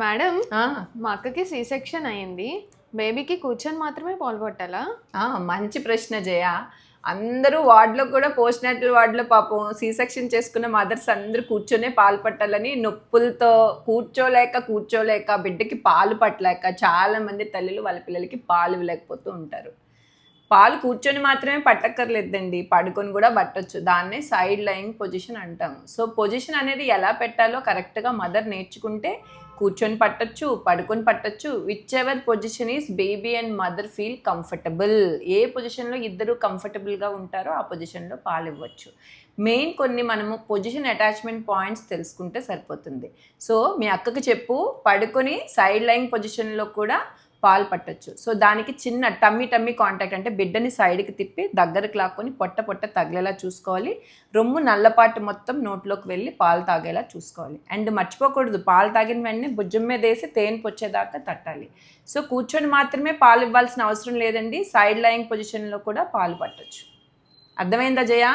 Madam, మా అక్కకి C section అయింది. బేబీకి కూర్చొని మాత్రమే పాలు పట్టాలా? మంచి ప్రశ్న జయ. అందరూ వార్డులో కూడా పోస్ట్ నాటల్ వార్డులో పాపం సి సెక్షన్ చేసుకున్న మదర్స్ అందరూ కూర్చొనే పాలు పట్టాలని నొప్పులతో కూర్చోలేక బిడ్డకి పాలు పట్టలేక చాలా మంది తల్లులు వాళ్ళ పిల్లలకి పాలు ఇవ్వలేకపోతూ ఉంటారు. పాలు కూర్చొని మాత్రమే పట్టక్కర్లేదండి, పడుకొని కూడా పట్టొచ్చు. దాన్నే సైడ్ లయింగ్ పొజిషన్ అంటాము. సో పొజిషన్ అనేది ఎలా పెట్టాలో కరెక్ట్గా మదర్ నేర్చుకుంటే కూర్చొని పట్టొచ్చు, పడుకొని పట్టొచ్చు. Whichever position is baby and mother feel comfortable. ఏ పొజిషన్లో ఇద్దరు కంఫర్టబుల్గా ఉంటారో ఆ పొజిషన్లో పాలు ఇవ్వచ్చు. మెయిన్ కొన్ని మనము పొజిషన్ అటాచ్మెంట్ పాయింట్స్ తెలుసుకుంటే సరిపోతుంది. సో మీ అక్కకి చెప్పు, పడుకొని సైడ్ లయింగ్ పొజిషన్లో కూడా పాలు పట్టచ్చు. సో దానికి చిన్న టమ్మీ కాంటాక్ట్, అంటే బిడ్డని సైడ్కి తిప్పి దగ్గరకు లాక్కొని పొట్ట తగిలేలా చూసుకోవాలి. రొమ్ము నల్లపాటు మొత్తం నోట్లోకి వెళ్ళి పాలు తాగేలా చూసుకోవాలి. అండ్ మర్చిపోకూడదు, పాలు తాగిన వెంటనే భుజం మీద వేసి తేనె పొచ్చేదాకా తట్టాలి. సో కూర్చొని మాత్రమే పాలు ఇవ్వాల్సిన అవసరం లేదండి, సైడ్ లయింగ్ పొజిషన్లో కూడా పాలు పట్టచ్చు. అర్థమైందా జయ?